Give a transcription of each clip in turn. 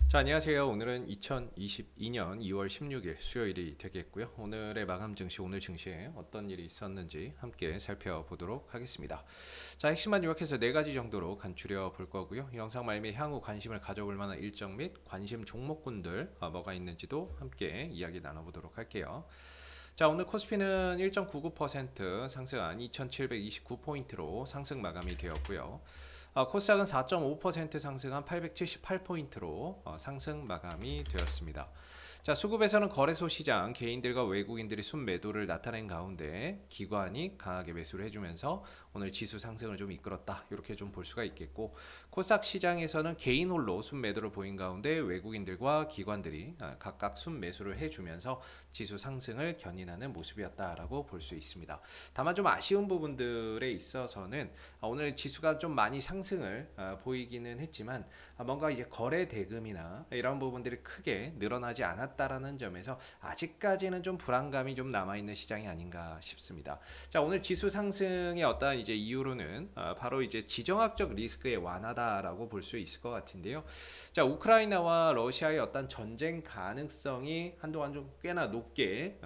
자, 안녕하세요. 오늘은 2022년 2월 16일 수요일이 되겠고요. 오늘의 마감 증시, 오늘 증시에 어떤 일이 있었는지 함께 살펴보도록 하겠습니다. 자, 핵심만 요약해서 네 가지 정도로 간추려 볼 거고요. 영상 말미 향후 관심을 가져볼 만한 일정 및 관심 종목군들 뭐가 있는지도 함께 이야기 나눠보도록 할게요. 자, 오늘 코스피는 1.99% 상승한 2729포인트로 상승 마감이 되었고요. 코스닥은 4.5% 상승한 878포인트로 상승 마감이 되었습니다. 자, 수급에서는 거래소 시장 개인들과 외국인들이 순매도를 나타낸 가운데 기관이 강하게 매수를 해주면서 오늘 지수 상승을 좀 이끌었다, 이렇게 좀 볼 수가 있겠고, 코스닥 시장에서는 개인 홀로 순매도를 보인 가운데 외국인들과 기관들이 각각 순매수를 해주면서 지수 상승을 견인하는 모습이었다라고 볼 수 있습니다. 다만 좀 아쉬운 부분들에 있어서는 오늘 지수가 좀 많이 상승을 보이기는 했지만 뭔가 이제 거래 대금이나 이런 부분들이 크게 늘어나지 않았다라는 점에서 아직까지는 좀 불안감이 좀 남아있는 시장이 아닌가 싶습니다. 자, 오늘 지수 상승의 어떤 이제 이유로는 바로 이제 지정학적 리스크의 완화다라고 볼 수 있을 것 같은데요. 자, 우크라이나와 러시아의 어떤 전쟁 가능성이 한동안 좀 꽤나 높게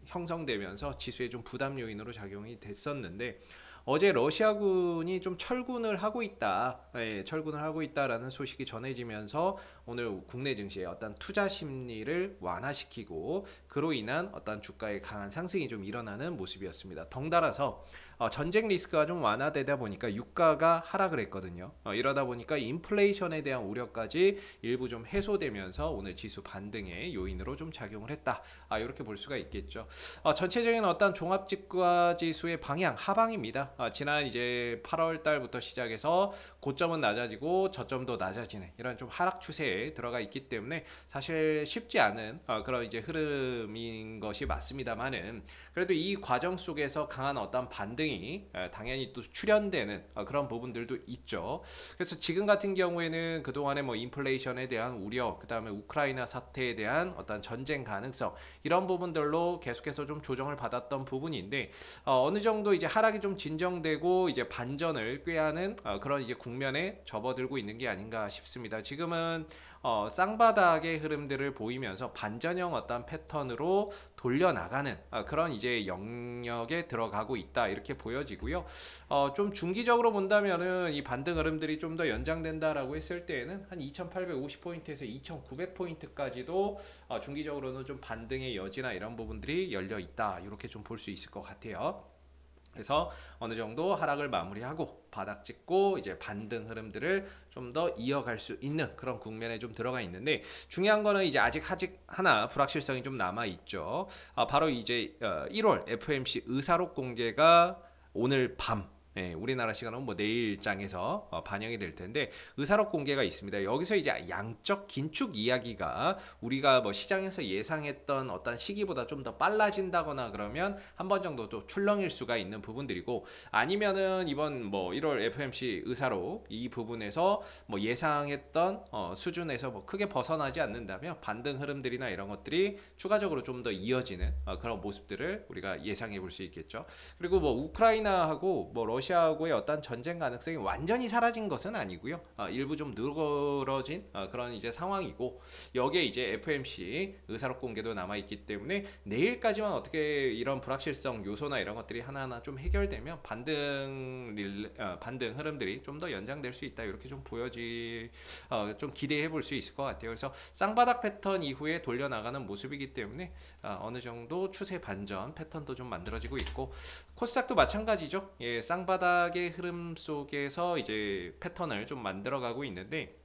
형성되면서 지수에 좀 부담 요인으로 작용이 됐었는데, 어제 러시아군이 좀 철군을 하고 있다, 철군을 하고 있다라는 소식이 전해지면서 오늘 국내 증시의 어떤 투자 심리를 완화시키고 그로 인한 어떤 주가의 강한 상승이 좀 일어나는 모습이었습니다. 덩달아서 전쟁 리스크가 좀 완화되다 보니까 유가가 하락을 했거든요. 이러다 보니까 인플레이션에 대한 우려까지 일부 좀 해소되면서 오늘 지수 반등의 요인으로 좀 작용을 했다, 이렇게 볼 수가 있겠죠. 전체적인 어떤 종합지가 지수의 방향 하방입니다. 지난 이제 8월 달부터 시작해서 고점은 낮아지고 저점도 낮아지는 이런 좀 하락 추세에 들어가 있기 때문에 사실 쉽지 않은 그런 이제 흐름인 것이 맞습니다만은, 그래도 이 과정 속에서 강한 어떤 반등이 당연히 또 출현되는 그런 부분들도 있죠. 그래서 지금 같은 경우에는 그동안에 뭐 인플레이션에 대한 우려, 그 다음에 우크라이나 사태에 대한 어떤 전쟁 가능성, 이런 부분들로 계속해서 좀 조정을 받았던 부분인데, 어느 정도 이제 하락이 좀 진정되고 이제 반전을 꾀하는 그런 이제 국면에 접어들고 있는 게 아닌가 싶습니다. 지금은 쌍바닥의 흐름들을 보이면서 반전형 어떤 패턴으로 돌려나가는 그런 이제 영역에 들어가고 있다, 이렇게 보여지고요. 좀 중기적으로 본다면은 이 반등 흐름들이 좀 더 연장된다라고 했을 때에는 한 2,850포인트에서 2,900포인트까지도 중기적으로는 좀 반등의 여지나 이런 부분들이 열려 있다, 이렇게 좀 볼 수 있을 것 같아요. 그래서 어느 정도 하락을 마무리하고 바닥 찍고 이제 반등 흐름들을 좀 더 이어갈 수 있는 그런 국면에 좀 들어가 있는데, 중요한 거는 이제 아직 하나 불확실성이 좀 남아 있죠. 바로 이제 1월 FOMC 의사록 공개가 오늘 밤, 우리나라 시간은 뭐 내일장에서 반영이 될 텐데 의사록 공개가 있습니다. 여기서 이제 양적 긴축 이야기가 우리가 뭐 시장에서 예상했던 어떤 시기보다 좀 더 빨라진다거나 그러면 한 번 정도 또 출렁일 수가 있는 부분들이고, 아니면은 이번 뭐 1월 FOMC 의사록 이 부분에서 뭐 예상했던 수준에서 뭐 크게 벗어나지 않는다면 반등 흐름들이나 이런 것들이 추가적으로 좀 더 이어지는 그런 모습들을 우리가 예상해 볼 수 있겠죠. 그리고 뭐 우크라이나하고 뭐 러시아하고의 어떤 전쟁 가능성이 완전히 사라진 것은 아니고요. 일부 좀 늘어진 그런 이제 상황이고, 여기에 이제 FOMC 의사록 공개도 남아 있기 때문에 내일까지만 어떻게 이런 불확실성 요소나 이런 것들이 하나하나 좀 해결되면 반등 흐름들이 좀 더 연장될 수 있다, 이렇게 좀 좀 기대해 볼 수 있을 것 같아요. 그래서 쌍바닥 패턴 이후에 돌려나가는 모습이기 때문에 어느 정도 추세 반전 패턴도 좀 만들어지고 있고, 코스닥도 마찬가지죠. 쌍바닥의 흐름 속에서 이제 패턴을 좀 만들어가고 있는데,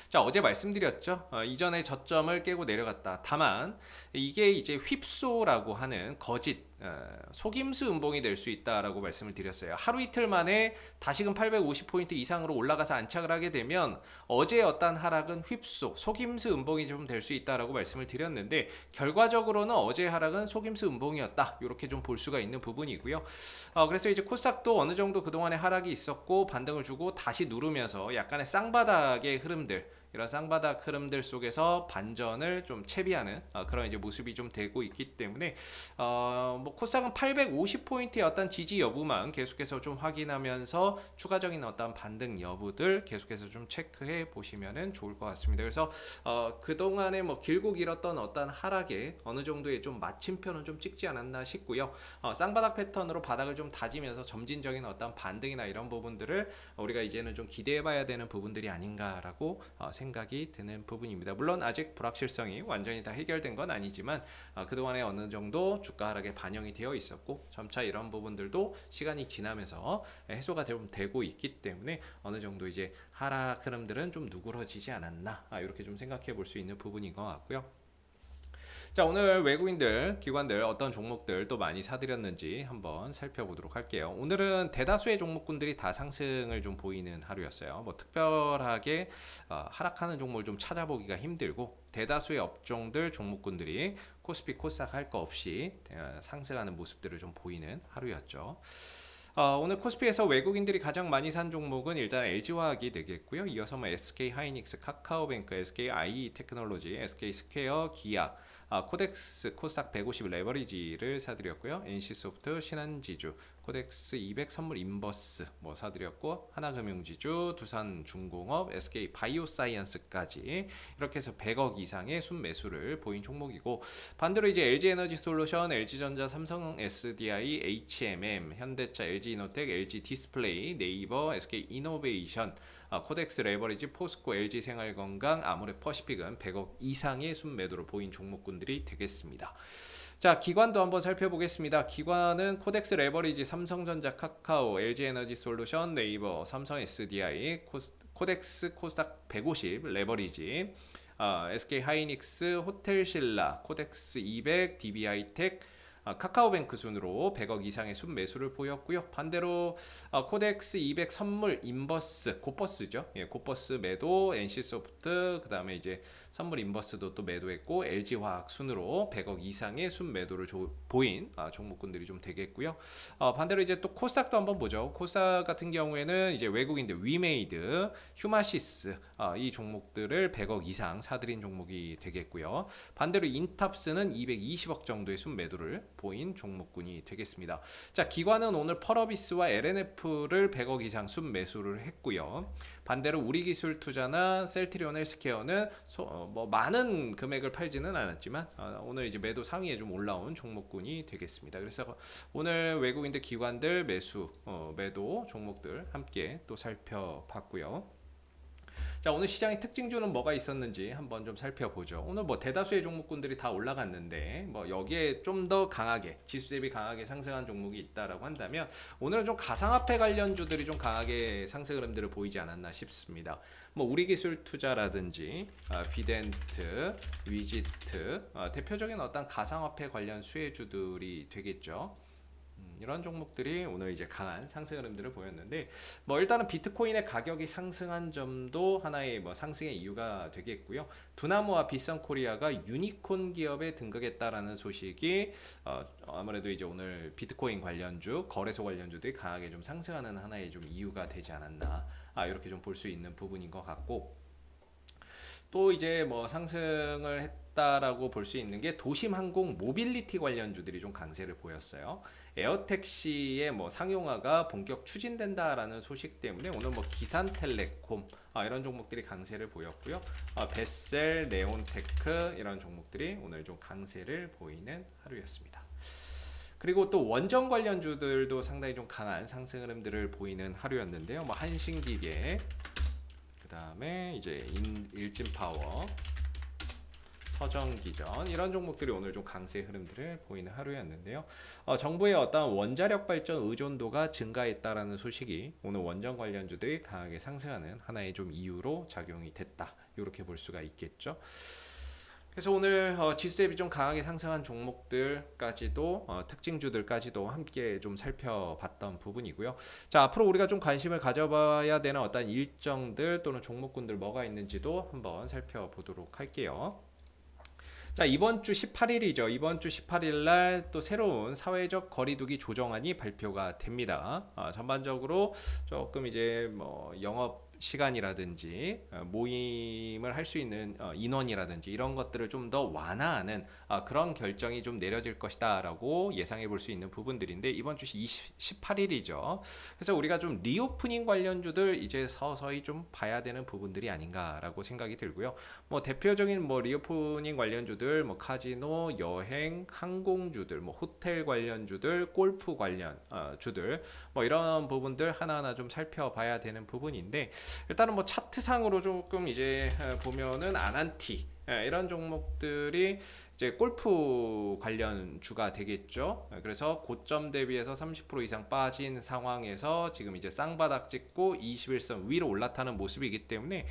자, 어제 말씀드렸죠. 이전에 저점을 깨고 내려갔다. 다만 이게 이제 휩소라고 하는 거짓 속임수 음봉이 될 수 있다라고 말씀을 드렸어요. 하루 이틀 만에 다시금 850포인트 이상으로 올라가서 안착을 하게 되면 어제 어떤 하락은 휩소, 속임수 음봉이 좀 될 수 있다라고 말씀을 드렸는데, 결과적으로는 어제 하락은 속임수 음봉이었다, 이렇게 좀 볼 수가 있는 부분이고요. 그래서 이제 코스닥도 어느 정도 그동안에 하락이 있었고 반등을 주고 다시 누르면서 약간의 쌍바닥의 흐름들, 이런 쌍바닥 흐름들 속에서 반전을 좀 채비하는 그런 이제 모습이 좀 되고 있기 때문에 뭐 코스닥은 850포인트의 어떤 지지 여부만 계속해서 좀 확인하면서 추가적인 어떤 반등 여부들 계속해서 좀 체크해 보시면은 좋을 것 같습니다. 그래서 그동안에 뭐 길고 길었던 어떤 하락에 어느 정도의 좀 마침표는 좀 찍지 않았나 싶고요. 쌍바닥 패턴으로 바닥을 좀 다지면서 점진적인 어떤 반등이나 이런 부분들을 우리가 이제는 좀 기대해 봐야 되는 부분들이 아닌가라고 생각이 드는 부분입니다. 물론 아직 불확실성이 완전히 다 해결된 건 아니지만 그동안에 어느 정도 주가 하락에 반영이 되어 있었고 점차 이런 부분들도 시간이 지나면서 해소가 되고 있기 때문에 어느 정도 이제 하락 흐름들은 좀 누그러지지 않았나 이렇게 좀 생각해 볼 수 있는 부분인 것 같고요. 자, 오늘 외국인들, 기관들 어떤 종목들 또 많이 사들였는지 한번 살펴보도록 할게요. 오늘은 대다수의 종목군들이 다 상승을 좀 보이는 하루였어요. 뭐 특별하게 하락하는 종목을 좀 찾아보기가 힘들고 대다수의 업종들 종목군들이 코스피, 코스닥 할 거 없이 상승하는 모습들을 좀 보이는 하루였죠. 오늘 코스피에서 외국인들이 가장 많이 산 종목은 일단 LG화학이 되겠고요. 이어서 뭐 SK하이닉스, 카카오뱅크, SKI테크놀로지, SK스퀘어, 기아, 코덱스, 코스닥 150 레버리지를 사드렸고요. NC소프트, 신한지주, 코덱스 200 선물 인버스 뭐 사드렸고, 하나금융지주, 두산중공업, SK바이오사이언스까지 이렇게 해서 100억 이상의 순매수를 보인 종목이고, 반대로 이제 LG에너지솔루션, LG전자, 삼성 SDI, HMM, 현대차, LG이노텍, LG디스플레이, 네이버, SK이노베이션, 코덱스 레버리지, 포스코, LG생활건강, 아모레퍼시픽은 100억 이상의 순매도를 보인 종목군들이 되겠습니다. 자, 기관도 한번 살펴보겠습니다. 기관은 코덱스 레버리지, 삼성전자, 카카오, LG에너지솔루션, 네이버, 삼성 SDI, 코덱스 코스닥 150 레버리지, SK하이닉스, 호텔신라, 코덱스 200, DB하이텍, 카카오뱅크 순으로 100억 이상의 순매수를 보였고요. 반대로 코덱스 200 선물 인버스, 곧버스죠. 예, 곧버스 매도, NC소프트, 그 다음에 이제 선물 인버스도 또 매도했고, LG화학 순으로 100억 이상의 순매도를 보인 종목군들이 좀 되겠고요. 반대로 이제 또 코스닥도 한번 보죠. 코스닥 같은 경우에는 이제 외국인들 위메이드, 휴마시스 이 종목들을 100억 이상 사들인 종목이 되겠고요. 반대로 인탑스는 220억 정도의 순매도를 보인 종목군이 되겠습니다. 자, 기관은 오늘 펄어비스와 LNF를 100억 이상 순매수를 했고요. 반대로 우리기술투자나 셀트리온 헬스케어는 뭐 많은 금액을 팔지는 않았지만 오늘 이제 매도 상위에 좀 올라온 종목군이 되겠습니다. 그래서 오늘 외국인들 기관들 매수 매도 종목들 함께 또 살펴봤고요. 자, 오늘 시장의 특징주는 뭐가 있었는지 한번 좀 살펴보죠. 오늘 뭐 대다수의 종목군들이 다 올라갔는데 뭐 여기에 좀 더 강하게 지수 대비 강하게 상승한 종목이 있다라고 한다면 오늘은 좀 가상화폐 관련주들이 좀 강하게 상승 흐름들을 보이지 않았나 싶습니다. 뭐 우리기술투자라든지 비덴트, 위지트 대표적인 어떤 가상화폐 관련 수혜주들이 되겠죠. 이런 종목들이 오늘 이제 강한 상승 흐름들을 보였는데, 뭐 일단은 비트코인의 가격이 상승한 점도 하나의 뭐 상승의 이유가 되겠고요. 두나무와 비선코리아가 유니콘 기업에 등극했다라는 소식이 아무래도 이제 오늘 비트코인 관련주, 거래소 관련주들이 강하게 좀 상승하는 하나의 좀 이유가 되지 않았나 이렇게 좀 볼 수 있는 부분인 것 같고, 또 이제 뭐 상승을 했다라고 볼 수 있는 게 도심항공 모빌리티 관련주들이 좀 강세를 보였어요. 에어택시의 뭐 상용화가 본격 추진된다라는 소식 때문에 오늘 뭐 기산텔레콤 이런 종목들이 강세를 보였고요. 베셀, 네온테크 이런 종목들이 오늘 좀 강세를 보이는 하루였습니다. 그리고 또 원전 관련주들도 상당히 좀 강한 상승 흐름들을 보이는 하루였는데요. 뭐 한신기계, 그 다음에 이제 일진파워, 서정기전 이런 종목들이 오늘 좀 강세 흐름들을 보이는 하루였는데요. 정부의 어떤 원자력 발전 의존도가 증가했다라는 소식이 오늘 원전 관련주들이 강하게 상승하는 하나의 좀 이유로 작용이 됐다. 이렇게 볼 수가 있겠죠. 그래서 오늘 지수 대비 좀 강하게 상승한 종목들까지도 특징주들까지도 함께 좀 살펴봤던 부분이고요. 자, 앞으로 우리가 좀 관심을 가져봐야 되는 어떤 일정들 또는 종목군들 뭐가 있는지도 한번 살펴보도록 할게요. 자, 이번 주 18일이죠. 이번 주 18일 날 또 새로운 사회적 거리두기 조정안이 발표가 됩니다. 전반적으로 조금 이제 뭐 영업 시간이라든지 모임을 할 수 있는 인원이라든지 이런 것들을 좀 더 완화하는 그런 결정이 좀 내려질 것이다 라고 예상해 볼 수 있는 부분들인데, 이번 주 18일이죠. 그래서 우리가 좀 리오프닝 관련주들 이제 서서히 좀 봐야 되는 부분들이 아닌가라고 생각이 들고요. 뭐 대표적인 뭐 리오프닝 관련주들, 뭐 카지노, 여행, 항공주들, 뭐 호텔 관련주들, 골프 관련 주들, 뭐 이런 부분들 하나하나 좀 살펴봐야 되는 부분인데, 일단은 뭐 차트상으로 조금 이제 보면은 아난티 이런 종목들이 이제 골프 관련 주가 되겠죠. 그래서 고점 대비해서 30% 이상 빠진 상황에서 지금 이제 쌍바닥 찍고 21선 위로 올라타는 모습이기 때문에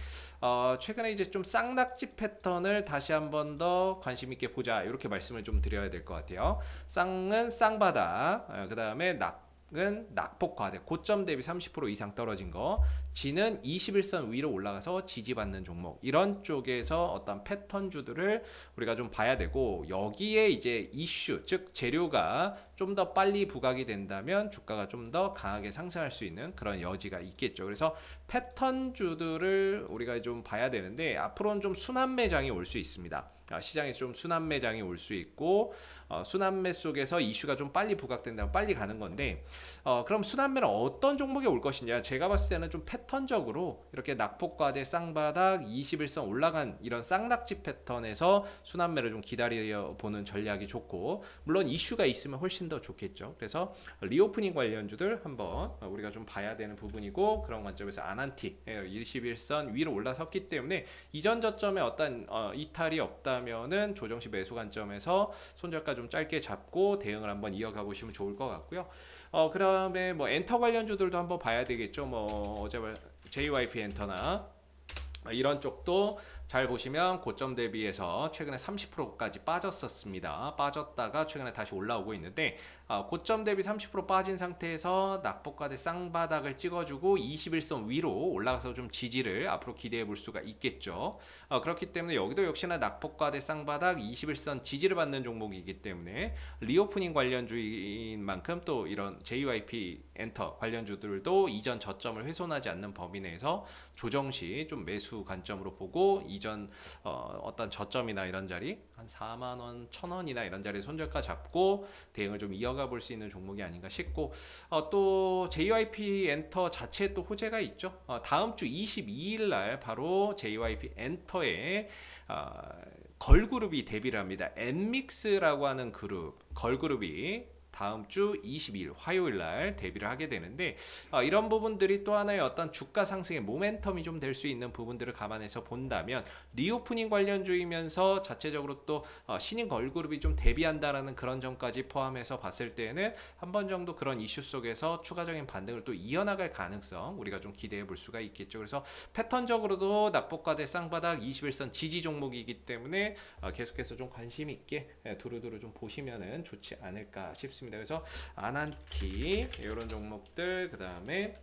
최근에 이제 좀 쌍낙지 패턴을 다시 한번 더 관심 있게 보자, 이렇게 말씀을 좀 드려야 될 것 같아요. 쌍은 쌍바닥, 그 다음에 은 낙폭 과대, 고점 대비 30% 이상 떨어진 거, 지는 21선 위로 올라가서 지지받는 종목, 이런 쪽에서 어떤 패턴주들을 우리가 좀 봐야 되고, 여기에 이제 이슈, 즉 재료가 좀 더 빨리 부각이 된다면 주가가 좀 더 강하게 상승할 수 있는 그런 여지가 있겠죠. 그래서 패턴주들을 우리가 좀 봐야 되는데, 앞으로는 좀 순환 매장이 올 수 있습니다. 시장에서 좀 순환 매장이 올 수 있고, 순환매 속에서 이슈가 좀 빨리 부각된다면 빨리 가는 건데, 그럼 순환매는 어떤 종목에 올 것이냐, 제가 봤을 때는 좀 패턴적으로 이렇게 낙폭과대 쌍바닥 21선 올라간 이런 쌍낙지 패턴에서 순환매를 좀 기다려 보는 전략이 좋고, 물론 이슈가 있으면 훨씬 더 좋겠죠. 그래서 리오프닝 관련주들 한번 우리가 좀 봐야 되는 부분이고, 그런 관점에서 아난티 21선 위로 올라섰기 때문에 이전 저점에 어떤 이탈이 없다면은 조정시 매수 관점에서 손절가 좀 짧게 잡고 대응을 한번 이어가 보시면 좋을 것 같고요. 그다음에 뭐 엔터 관련주들도 한번 봐야 되겠죠. 뭐 어제 JYP 엔터나 이런 쪽도 잘 보시면 고점 대비해서 최근에 30%까지 빠졌었습니다. 빠졌다가 최근에 다시 올라오고 있는데, 고점 대비 30% 빠진 상태에서 낙폭과대 쌍바닥을 찍어주고 21선 위로 올라가서 좀 지지를 앞으로 기대해 볼 수가 있겠죠. 그렇기 때문에 여기도 역시나 낙폭과대 쌍바닥 21선 지지를 받는 종목이기 때문에 리오프닝 관련주인 만큼 또 이런 JYP 엔터 관련주들도 이전 저점을 훼손하지 않는 범위 내에서 조정시 좀 매수 관점으로 보고, 이전 어떤 저점이나 이런 자리 한 4만원, 1,000원이나 이런 자리 손절가 잡고 대응을 좀 이어가 볼 수 있는 종목이 아닌가 싶고, 또 JYP 엔터 자체에 또 호재가 있죠. 다음 주 22일 날 바로 JYP 엔터에 걸그룹이 데뷔를 합니다. 엔믹스라고 하는 그룹, 걸그룹이 다음 주 22일 화요일 날 데뷔를 하게 되는데, 이런 부분들이 또 하나의 어떤 주가 상승의 모멘텀이 좀 될 수 있는 부분들을 감안해서 본다면, 리오프닝 관련주이면서 자체적으로 또 신인 걸그룹이 좀 데뷔한다라는 그런 점까지 포함해서 봤을 때는 한 번 정도 그런 이슈 속에서 추가적인 반등을 또 이어나갈 가능성 우리가 좀 기대해 볼 수가 있겠죠. 그래서 패턴적으로도 낙폭과대 쌍바닥 21선 지지 종목이기 때문에 계속해서 좀 관심 있게 두루두루 좀 보시면은 좋지 않을까 싶습니다. 그래서 아난티 이런 종목들, 그 다음에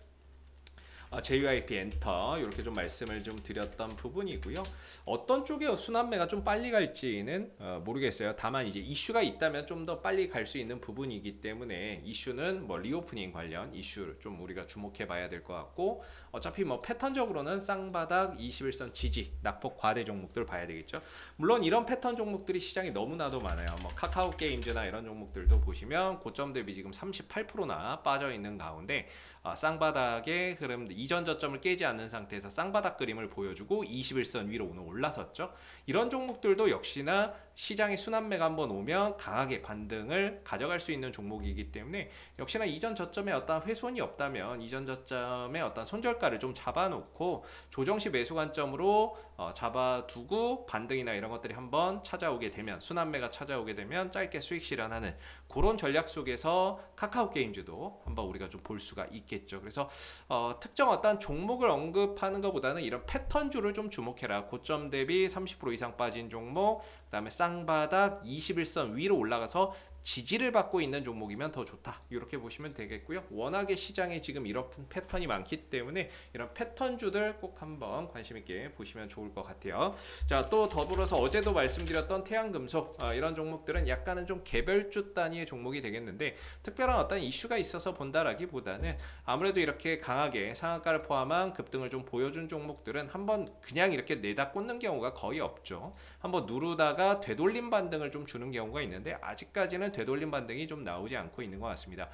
JYP 엔터 이렇게 좀 말씀을 좀 드렸던 부분이고요. 어떤 쪽에 순환매가 좀 빨리 갈지는 모르겠어요. 다만 이제 이슈가 있다면 좀 더 빨리 갈 수 있는 부분이기 때문에, 이슈는 뭐 리오프닝 관련 이슈를 좀 우리가 주목해 봐야 될 것 같고, 어차피 뭐 패턴적으로는 쌍바닥 21선 지지 낙폭 과대 종목들 봐야 되겠죠. 물론 이런 패턴 종목들이 시장에 너무나도 많아요. 뭐 카카오 게임즈나 이런 종목들도 보시면 고점 대비 지금 38%나 빠져 있는 가운데 쌍바닥의 흐름, 이전 저점을 깨지 않는 상태에서 쌍바닥 그림을 보여주고 21선 위로 오늘 올라섰죠. 이런 종목들도 역시나 시장의 순환매가 한번 오면 강하게 반등을 가져갈 수 있는 종목이기 때문에, 역시나 이전 저점에 어떤 훼손이 없다면 이전 저점에 어떤 손절가를 좀 잡아놓고 조정시 매수 관점으로 잡아두고 반등이나 이런 것들이 한번 찾아오게 되면, 순환매가 찾아오게 되면 짧게 수익 실현하는 그런 전략 속에서 카카오 게임즈도 한번 우리가 좀 볼 수가 있겠죠. 그래서 특정 어떤 종목을 언급하는 것보다는 이런 패턴주를 좀 주목해라. 고점 대비 30% 이상 빠진 종목, 그 다음에 쌍바닥 21선 위로 올라가서 지지를 받고 있는 종목이면 더 좋다. 이렇게 보시면 되겠고요. 워낙에 시장에 지금 이런 패턴이 많기 때문에 이런 패턴주들 꼭 한번 관심 있게 보시면 좋을 것 같아요. 자, 또 더불어서 어제도 말씀드렸던 태양금속 이런 종목들은 약간은 좀 개별주 단위의 종목이 되겠는데 특별한 어떤 이슈가 있어서 본다라기보다는 아무래도 이렇게 강하게 상한가를 포함한 급등을 좀 보여준 종목들은 한번 그냥 이렇게 내다 꽂는 경우가 거의 없죠. 한번 누르다가 되돌림 반등을 좀 주는 경우가 있는데 아직까지는 되돌림 반등이 좀 나오지 않고 있는 것 같습니다.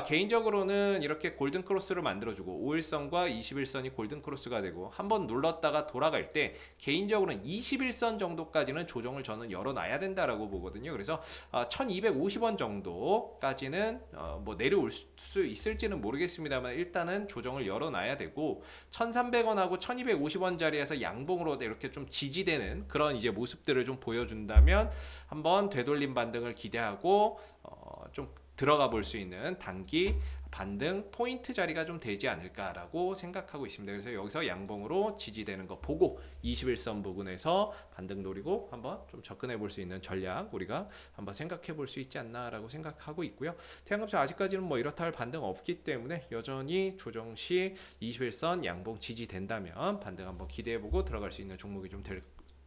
개인적으로는 이렇게 골든 크로스를 만들어주고 5일선과 21선이 골든 크로스가 되고 한번 눌렀다가 돌아갈 때 개인적으로는 21선 정도까지는 조정을 저는 열어놔야 된다라고 보거든요. 그래서 1250원 정도까지는 뭐 내려올 수 있을지는 모르겠습니다만 일단은 조정을 열어놔야 되고 1300원하고 1250원 자리에서 양봉으로 이렇게 좀 지지되는 그런 이제 모습들을 좀 보여준다면 한번 되돌림 반등을 기대하고 좀 들어가 볼 수 있는 단기 반등 포인트 자리가 좀 되지 않을까라고 생각하고 있습니다. 그래서 여기서 양봉으로 지지되는 거 보고 21선 부근에서 반등 노리고 한번 좀 접근해 볼 수 있는 전략 우리가 한번 생각해 볼 수 있지 않나라고 생각하고 있고요. 태양금속 아직까지는 뭐 이렇다 할 반등 없기 때문에 여전히 조정 시 21선 양봉 지지된다면 반등 한번 기대해 보고 들어갈 수 있는 종목이 좀 될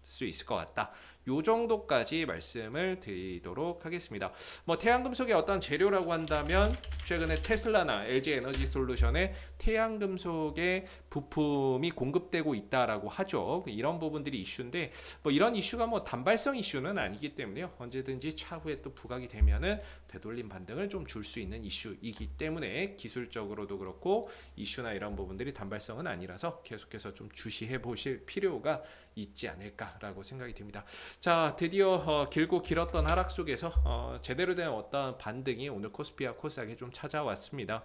수 있을 것 같다. 요 정도까지 말씀을 드리도록 하겠습니다. 뭐 태양금속의 어떤 재료라고 한다면 최근에 테슬라나 LG에너지솔루션에 태양금속의 부품이 공급되고 있다라고 하죠. 이런 부분들이 이슈인데 뭐 이런 이슈가 뭐 단발성 이슈는 아니기 때문에요. 언제든지 차후에 또 부각이 되면은 되돌림 반등을 좀 줄 수 있는 이슈이기 때문에 기술적으로도 그렇고 이슈나 이런 부분들이 단발성은 아니라서 계속해서 좀 주시해 보실 필요가 있지 않을까라고 생각이 듭니다. 자, 드디어 길고 길었던 하락 속에서 제대로 된 어떤 반등이 오늘 코스피와 코스닥에 좀 찾아왔습니다.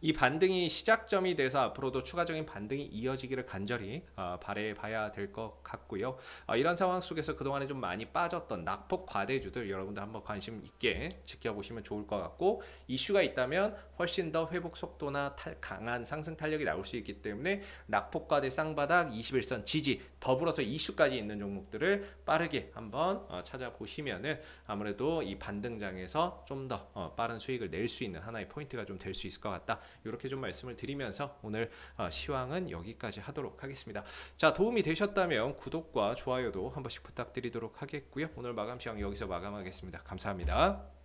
이 반등이 시작점이 돼서 앞으로도 추가적인 반등이 이어지기를 간절히 바라봐야 될 것 같고요. 이런 상황 속에서 그동안에 좀 많이 빠졌던 낙폭 과대주들 여러분들 한번 관심 있게 지켜보시면 좋을 것 같고 이슈가 있다면 훨씬 더 회복 속도나 강한 상승 탄력이 나올 수 있기 때문에 낙폭 과대 쌍바닥 21선 지지 더불어서 이슈까지 있는 종목들을 빠르게 한번 찾아보시면은 아무래도 이 반등장에서 좀 더 빠른 수익을 낼 수 있는 하나의 포인트가 좀 될 수 있을 것 같다. 이렇게 좀 말씀을 드리면서 오늘 시황은 여기까지 하도록 하겠습니다. 자, 도움이 되셨다면 구독과 좋아요도 한 번씩 부탁드리도록 하겠고요. 오늘 마감 시황 여기서 마감하겠습니다. 감사합니다.